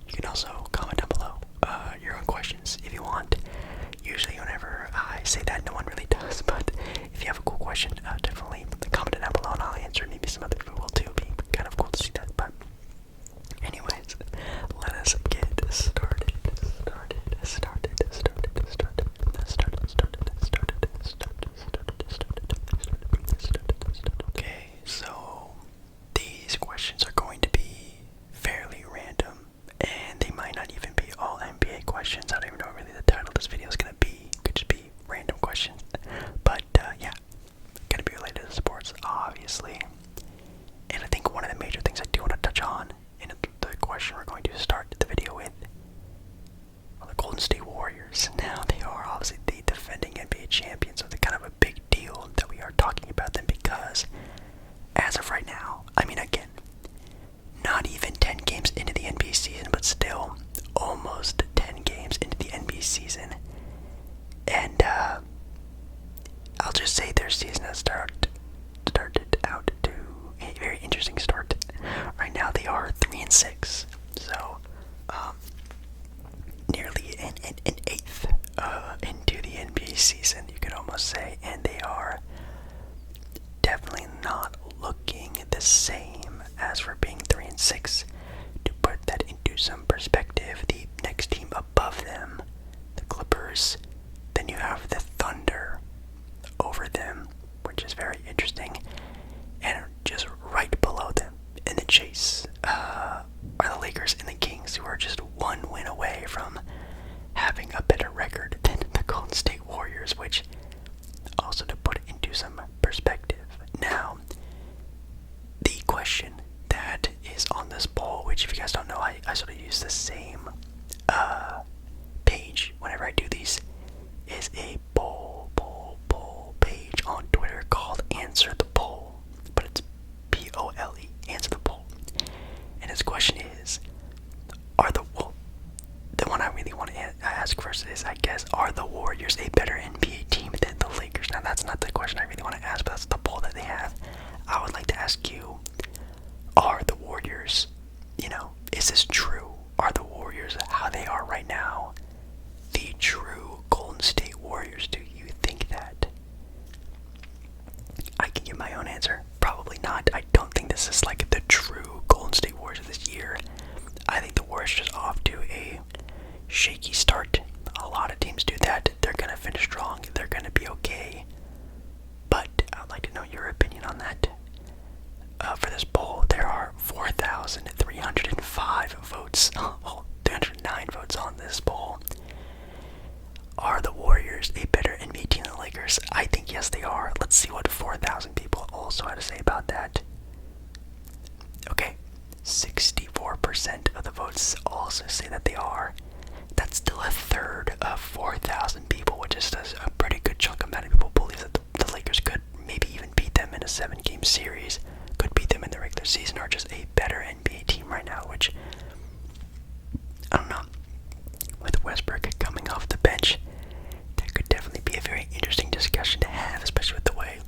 You can also comment down below your own questions if you want. Usually whenever I say that, no one really does, but if you have a cool question, definitely comment it down below and I'll answer it. Maybe some other people will too. It'd be kind of cool to see that, but anyways, let us get started. Okay, so these questions are going to be fairly random, and they might not even be all NBA questions. I don't even know what really the title of this video is going to be. It could just be random questions. But yeah, going to be related to sports, obviously. And I think one of the major things I do want to touch on, and the question we're going to start the video with, are the Golden State Warriors. Now, they are obviously the defending NBA champions, so they're kind of a big deal that we are talking about them because, as of right now, I mean, again, not even 10 games into the NBA season, but still almost 10 games into the NBA season. And I'll just say their season has started out to a very interesting start. Right now they are 3-6, so nearly an eighth into the NBA season, you could almost say, and they are definitely not looking the same as for being 3-6. To put that into some perspective, the next team above them, the Clippers, then you have the Thunder over them, which is very interesting, and just right below them in the chase are the Lakers and the Kings, who are just one win away from having a better record than the Golden State Warriors, which also to put it into some perspective. Now, the question that is on this poll, which if you guys don't know, I sort of use the same page whenever I do these, is a poll page on Twitter called Answer the Poll, but it's P-O-L-E, Answer the Poll. And his question is, the one I really want to ask first is, I guess, are the Warriors a better NBA team than the Lakers? Now, that's not the question I really want to ask, but that's the poll that they have. I would like to ask you, are the Warriors, is this true? Are the Warriors, how they are right now, the true Golden State Warriors? Do you think that? I can give my own answer. Probably not. I don't think this is like the true Golden State Warriors of this year. I think the Warriors are just off to a shaky start. A lot of teams do that. They're going to finish strong. They're going to be okay. But I'd like to know your opinion on that. For this poll, there are 4,305 votes. Well, 309 votes on this poll. Are the Warriors a better NBA team than the Lakers? I think yes, they are. Let's see what 4,000 people also had to say about that. Okay, 64% of the votes also say that they are. That's still a third of 4,000 people, which is a pretty good chunk amount of people believe that the Lakers could maybe even beat them in a 7-game series, could beat them in the regular season, or just a better NBA team right now, which, I don't know. With Westbrook coming off the bench, that could definitely be a very interesting discussion to have, especially with the way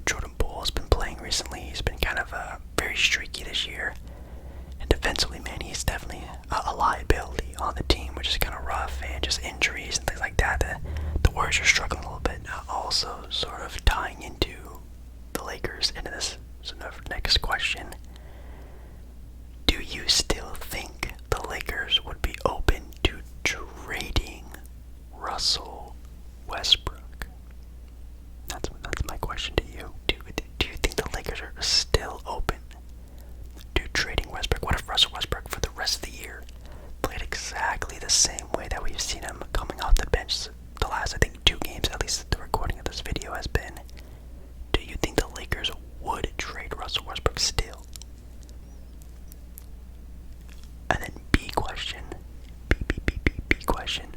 Jordan Poole has been playing recently. He's been kind of very streaky this year, and defensively, man, he's definitely a liability on the team, which is kind of rough, and just injuries and things like that. The Warriors are struggling a little bit. Also, sort of tying into the Lakers into this sort of next question. Do you still think the Lakers would be open to trading Russell Westbrook? That's my question to you. Do you think the Lakers are still open to trading Westbrook? What if Russell Westbrook for the rest of the year played exactly the same way that we've seen him coming off the bench the last, I think, 2 games, at least the recording of this video has been? Do you think the Lakers would trade Russell Westbrook still? And then B question. B question.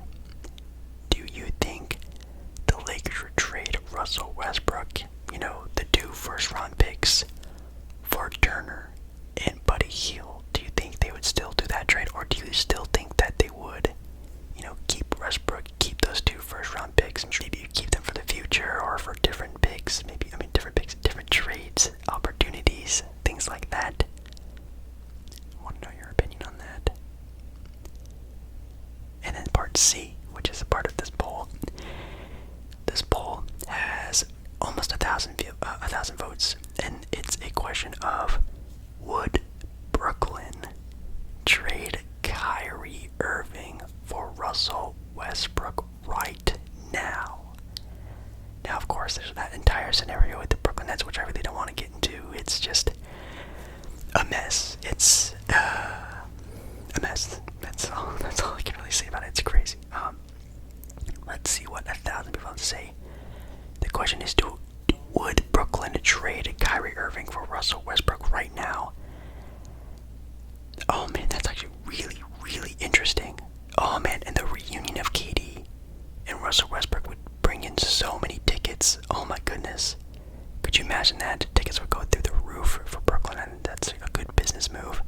Do you think the Lakers would trade Russell Westbrook, the 2 first-round picks, for Turner and Buddy Hield? Do you think they would still do that trade, or do you still think that they would, keep Westbrook, keep those 2 first-round picks, and maybe you keep them for the future or for different C, which is a part of this poll. This poll has almost 1,000 votes, and it's a question of, would Brooklyn trade Kyrie Irving for Russell Westbrook right now? Now, of course, there's that entire scenario with the Brooklyn Nets, which I really don't want to get into. It's just a mess. It's a mess. That's all I can really say about it. It's crazy. Let's see what 1,000 people have to say. The question is, would Brooklyn trade Kyrie Irving for Russell Westbrook right now? Oh man, that's actually really, really interesting. Oh man, and the reunion of KD and Russell Westbrook would bring in so many tickets. Oh my goodness. Could you imagine that? Tickets would go through the roof for Brooklyn, and that's a good business move.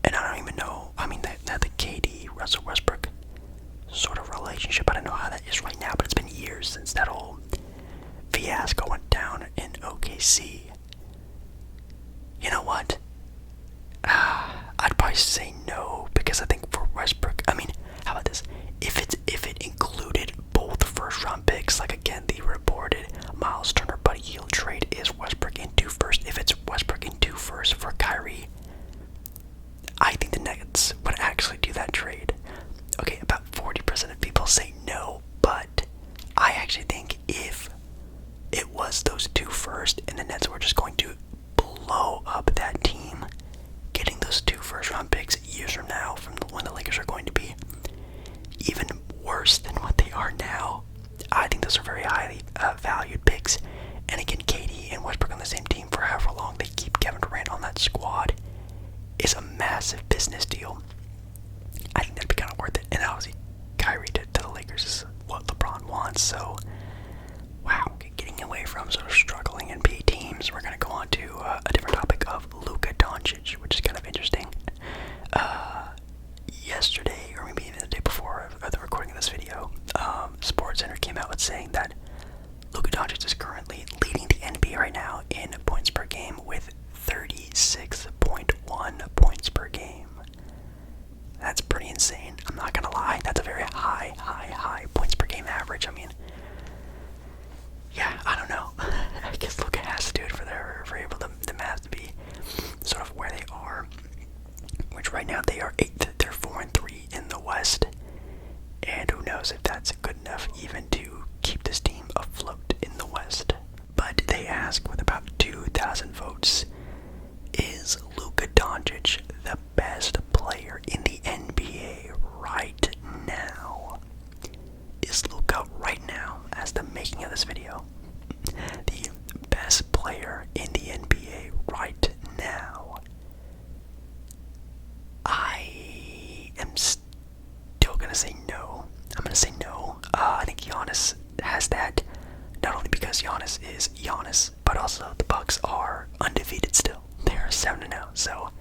And I don't even know, I mean, the KD, Russell Westbrook sort of relationship, I don't know how that is right now, but it's been years since that whole fiasco went down in OKC. You know what? I'd probably say no, because I think for Westbrook, I mean, how about this? If it included both first round picks, like again the reported Miles Turner Buddy Hield trade is Westbrook in 2 first. If it's Westbrook in 2 first for Kyrie, I think the Nuggets would actually do that trade. Okay, about 40% of people say no, but I actually think if it was those 2 first and the Nets were just going to blow up that team, getting those 2 first round picks years from now, from when the Lakers are going to be even worse than what they are now, I think those are very highly valued picks. And again, KD and Westbrook on the same team for however long they keep Kevin Durant on that squad is a massive business deal. I think that'd be kind of worth it. And obviously, Kyrie to the Lakers is what LeBron wants. So, wow, getting away from sort of struggling NBA teams, we're going to go on to a different topic of Luka Doncic, which is kind of interesting. Yesterday, or maybe even the day before the recording of this video, SportsCenter came out with saying that Luka Doncic is currently leading the NBA right now in points per game with 36.1 points per game. That's pretty insane. I'm not gonna lie. That's a very high points per game average. I mean, yeah, I don't know. I guess Luka has to do it for able the math to be sort of where they are. Which right now they are 8th. They're 4-3 in the West. And who knows if that's good enough even to keep this team afloat in the West. But they ask, with about 2,000 votes, is Luka Doncic the best player in the NBA right now? Is Luka right now, as the making of this video, the best player in the NBA right now? I am still gonna say no. I'm gonna say no. I think Giannis has that, not only because Giannis is Giannis, but also the Bucks are undefeated still. They are 7-0. So,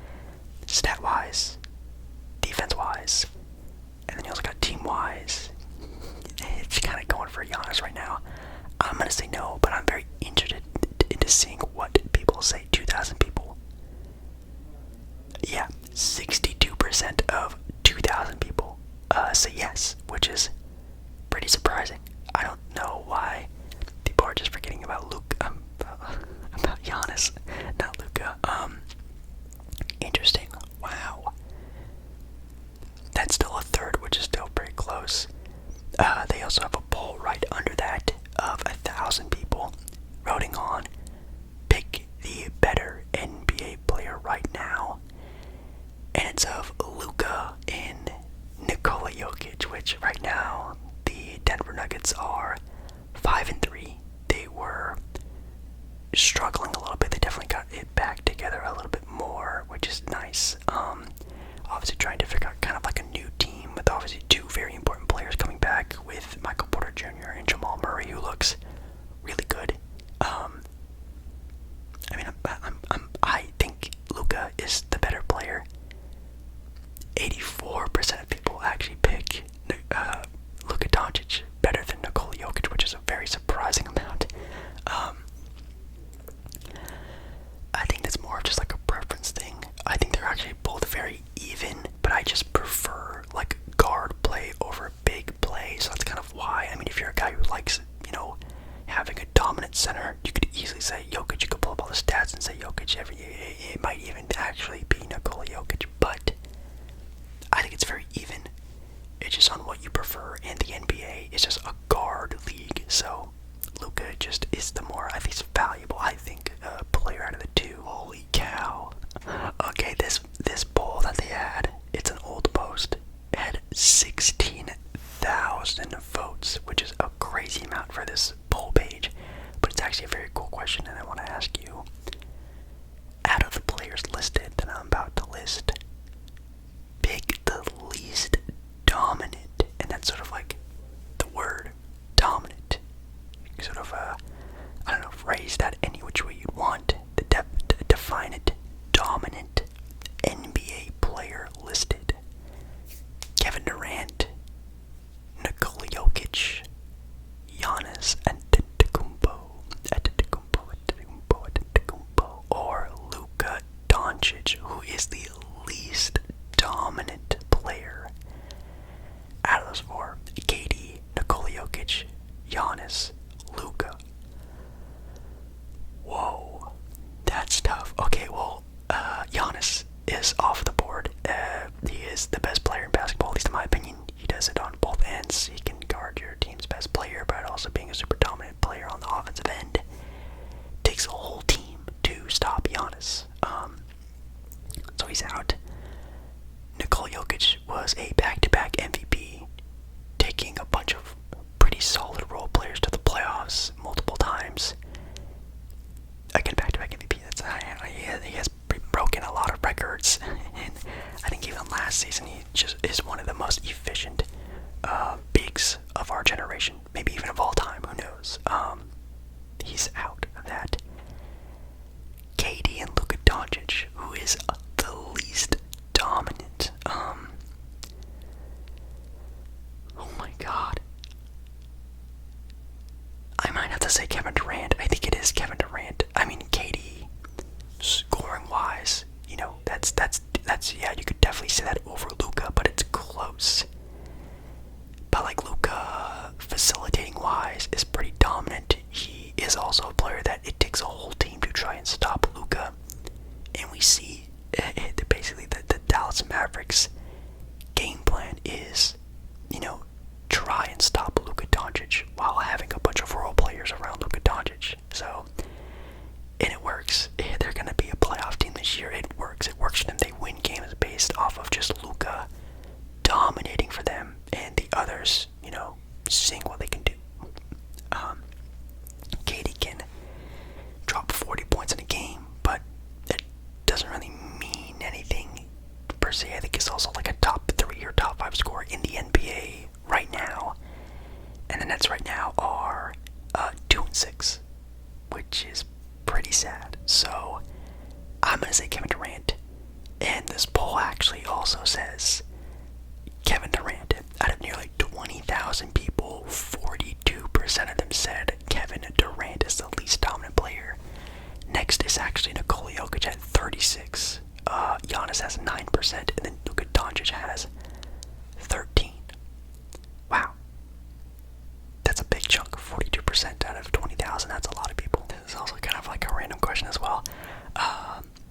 stat-wise, defense-wise, and then you also got team-wise. It's kind of going for Giannis right now. I'm gonna say no, but I'm very interested into seeing what people say. 2,000 people. Yeah, 62% of 2,000 people say yes, which is pretty surprising. I don't know why people are just forgetting about about Giannis, not Luka. Interesting. Wow. That's still a third, which is still pretty close. They also have a poll right under that of 1,000 people voting on pick the better NBA player right now. And it's of Luka and Nikola Jokic, which right now the Denver Nuggets are 5-3. They were struggling a little bit. They definitely got it back together a little bit more, which is nice. Obviously trying to figure out kind of like a new team with obviously 2 very important players coming back with Michael Porter Jr. and Jamal Murray, who looks really good. I mean, I think Luka is the better player. 84% of people actually pick Luka Doncic better than Nikola Jokic, which is a very surprising amount. I think that's more of just like a preference thing. I think they're actually both very even, but I just prefer like guard play over and the NBA is just a guard league. So Luka just is the more, I think, valuable, player out of the two. Holy cow. Okay, this poll that they had, it's an old post. It had 16,000 votes, which is a crazy amount for this poll page. But it's actually a very cool question, and I want to ask you. Out of the players listed that I'm about to list, pick the least dominant, and that's sort of like the word dominant. You sort of, phrase that any which way you want. Define it. Dominant NBA player listed. Kevin Durant, Nikola Jokic, Giannis Antetokounmpo, or Luka Doncic, who is the least dominant player out of those four. KD, Nikola Jokic, Giannis, Luka. Whoa, that's tough. Okay, well, Giannis is off the board. He is the best player in basketball, at least in my opinion. He does it on both ends. He can guard your team's best player, but also being a super dominant player on the offensive end takes a whole team to stop Giannis. So he's out. Nikola Jokic was a back-to-back MVP, taking a bunch of pretty solid role players to the playoffs multiple times. Again, back-to-back MVP. He has broken a lot of records, and I think even last season he just is one of the most efficient bigs of our generation, maybe even of all time. Who knows? He's out of that. KD and Luka Doncic, who is the least dominant. Oh my God. I might have to say Kevin Durant. I think it is Kevin Durant. I mean, KD, scoring wise, that's yeah, you could definitely say that over Luka, but it's close. But like Luka, facilitating wise, is pretty dominant. He is also a player that it takes a whole team to try and stop Luka, and we see basically the Dallas Mavericks game plan is, try and stop Luka Doncic while having a bunch of role players around Luka Doncic. So, and it works. They're going to be a playoff team this year. It works. It works for them. They win games based off of just Luka dominating for them, and the others, seeing what they can do. KD can drop 40 points in a game, but it doesn't really mean anything per se. I think he's also like a top 3 or top 5 scorer in the NBA right now, and the Nets right now are 2-6, which is pretty sad. So I'm gonna say Kevin Durant, and this poll actually also says Kevin Durant. Out of nearly 20,000 people, 42% of them said Kevin Durant is the least dominant player. Next is actually Nikola Jokic at 36. Giannis has 9%, and then Luka Doncic has 13. Wow. That's a big chunk. 42% out of 20,000. That's a lot of people. This is also kind of like a random question as well.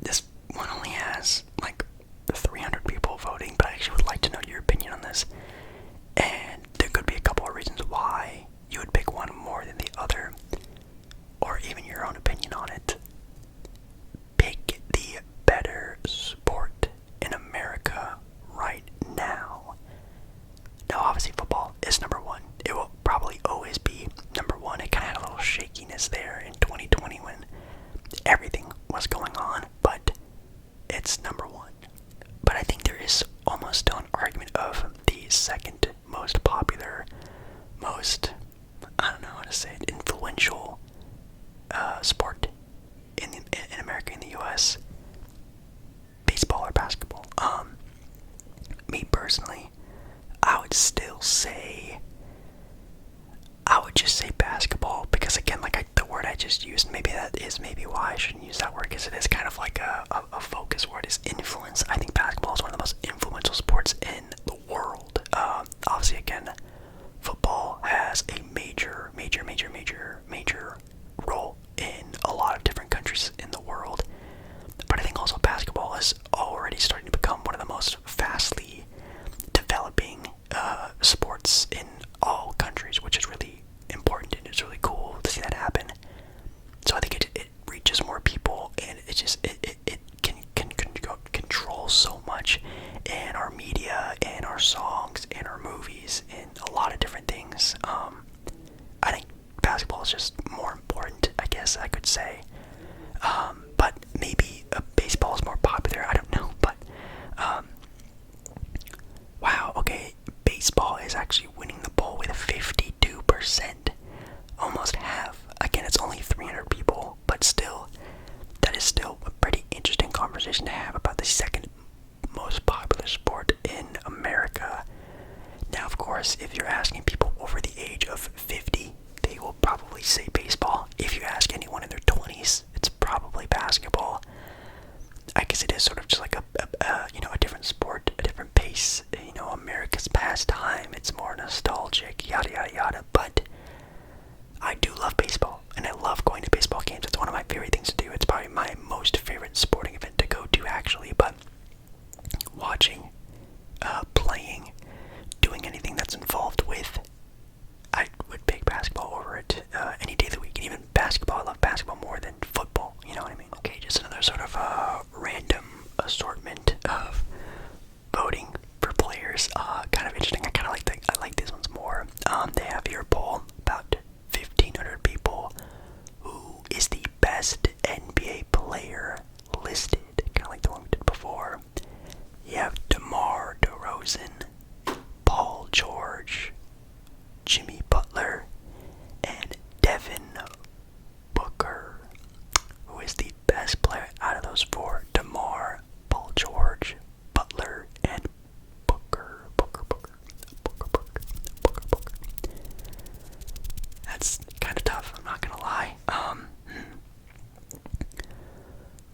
This one only has like 300 people voting, but I actually would like to know your opinion on this. And there could be a couple of reasons why you would pick one more than the other, or even your own opinion on it. Pick the better sport in America right now. Now, obviously, football is number one. It will probably always be number one. It kind of had a little shakiness there in 2020 when everything was going on, but it's number one. But I think there is almost an argument of the second most popular, most, I don't know how to say it, influential sport in America, in the U.S. Baseball or basketball. Me personally, I would just say basketball, because again, like the word I just used, maybe that is maybe why I shouldn't use that word, because it is kind of like a focus word, is influence. I think basketball is one of the most influential sports in the world. Obviously, again, football has a major role in a lot of different countries in the world. But I think also basketball is already starting to become one of the most fastly developing sports in baseball is actually winning the poll with 52%, almost half. Again, it's only 300 people, but still, that is still a pretty interesting conversation to have about the second most popular sport in America. Now, of course, if you're asking people over the age of 50, they will probably say baseball. If you ask anyone in their 20s, it's probably basketball. I guess it is sort of just like a different sport, a different pace. America's pastime. It's more nostalgic, yada yada yada. But I do love baseball, and I love going to baseball games. It's one of my favorite things to do. It's probably my most favorite sporting event to go to, actually. But watching, playing, doing anything that's involved with, I would pick basketball over it any day of the week. And even basketball, I love basketball more than football. You know what I mean? Okay, just another sort of random assortment of voting for players. Kind of interesting. I like these ones more. They have your poll, about 1,500 people. Who is the best NBA player listed? Kind of like the one we did before. You have DeMar DeRozan, Paul George, Jimmy Butler, and Devin Booker. Who is the best player out of those four? DeMar, Paul George, Butler, and Booker. That's kind of tough, I'm not gonna lie.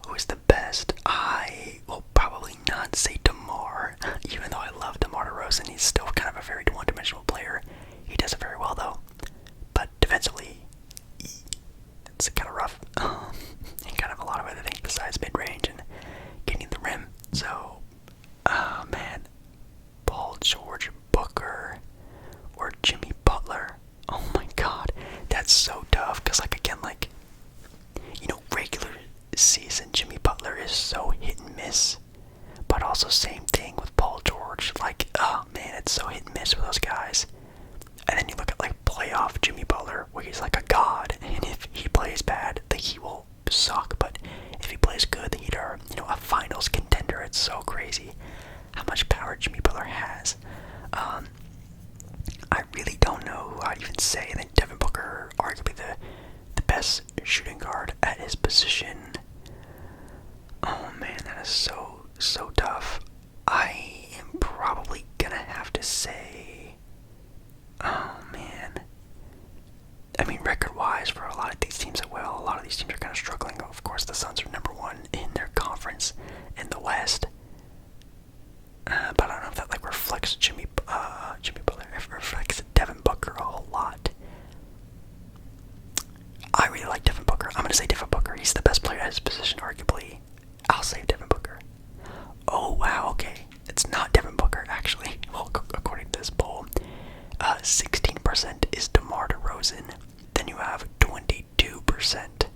Who is the best? I will probably not say DeMar, even though I love DeMar DeRozan. He's still kind of a very one-dimensional player. He does it very well, though. But defensively, it's kind of rough. And kind of a lot of other things besides mid-range and getting the rim. So, man, Paul George, Booker, or Jimmy Butler. Oh my God, that's so tough. Because, regular season Jimmy Butler is so hit and miss. But also same thing with Paul George. Oh man, it's so hit and miss with those guys. And then you look at playoff Jimmy Butler, where he's like a god, and if he plays bad, the Heat will suck. But if he plays good, the Heat are, a finals contender. It's so crazy how much power Jimmy Butler has. I really don't know who I'd even say. And then Devin Booker, arguably the best shooting guard at his position. Oh man, that is so tough. I am probably gonna have to say, oh man, I mean, record-wise, for a lot of these teams, a lot of these teams are kind of struggling. Of course, the Suns are number one in their conference in the West. But I don't know if that reflects Jimmy Butler. It reflects Devin Booker a whole lot. I really like Devin Booker. I'm gonna say Devin Booker. He's the best player at his position, arguably. I'll say Devin Booker. Oh wow, okay. It's not Devin Booker, actually. Well, according to this poll, 16% is DeMar DeRozan. Then you have 22%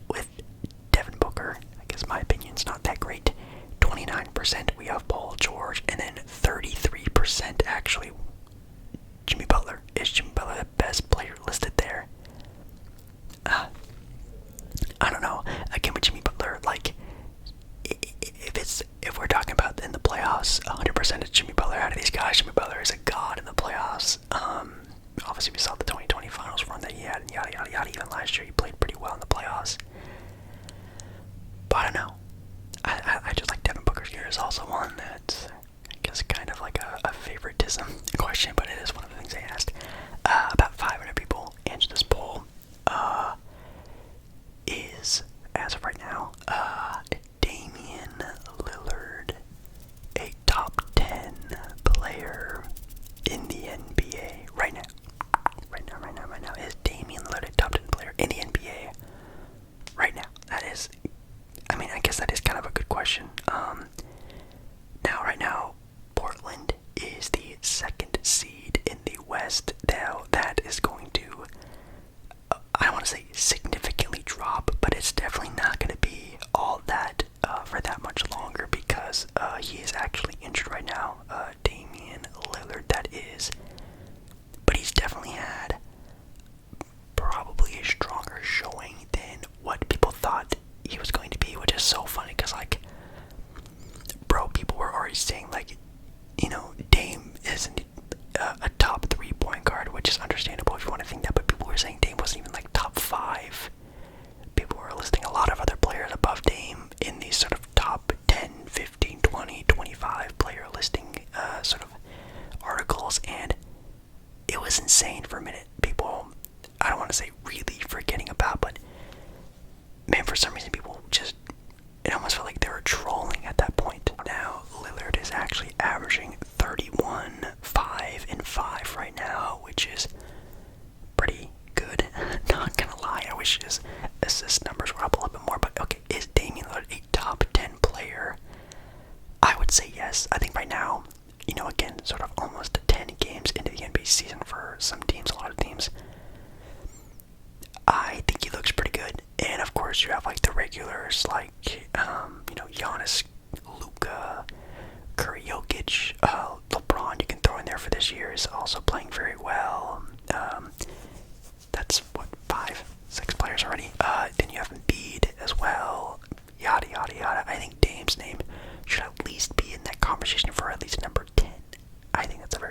with Devin Booker. I guess my opinion's not that great. 29% we have Paul George, and then 33% actually Jimmy Butler. Is Jimmy Butler the best player listed there? I don't know. Again, with Jimmy Butler, if we're talking about in the playoffs, 100% is Jimmy Butler. Out of these guys, Jimmy Butler is a god in the playoffs. Obviously we saw the 2020 finals run that he had, and yada yada yada. Even last year, he played pretty well in the playoffs. But I don't know. I just like Devin Booker's year is also one that's, I guess, kind of like a favoritism question, but it is one of the things they asked. About 500 people answered this poll. Is, as of right now, Damian Lillard a top 10 player in the NBA right now? Right now. Is Damian Lillard a top 10 player in the NBA right now? That is, I guess that is kind of a good question. Right now, Portland is the second seed in the West. Now, that is going to, I don't want to say significantly drop, but it's definitely not going to be all that for that much longer, because he is actually injured right now. Damian Lillard, that is. But he's definitely had probably a stronger showing than what people thought he was going to be, which is so funny, because people were already saying Dame isn't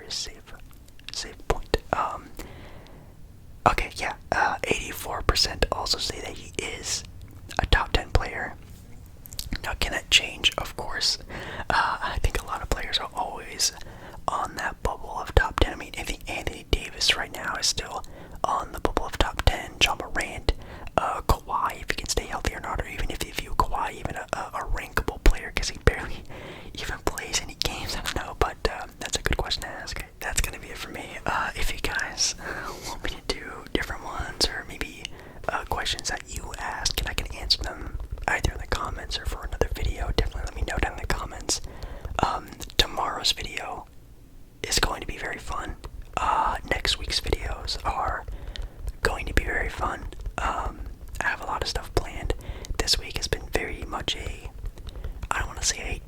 a safe point. Okay, yeah, 84% also say that he is a top 10 player. Now, can that change? Of course. I think a lot of players are always on that bubble of top 10. I mean, I think Anthony Davis right now is still on the bubble of top 10. John Morant, Kawhi, if he can stay healthy or not, or even if you view Kawhi even a rankable player because he barely even plays any games. I don't know, but that's a good question to ask. That's going to be it for me. If you guys want me to do different ones or maybe questions that you ask and I can answer them either in the comments or for another video, definitely let me know down in the comments. Tomorrow's video is going to be very fun. Next week's videos are going to be very fun. I have a lot of stuff planned. This week has been very much I don't want to say a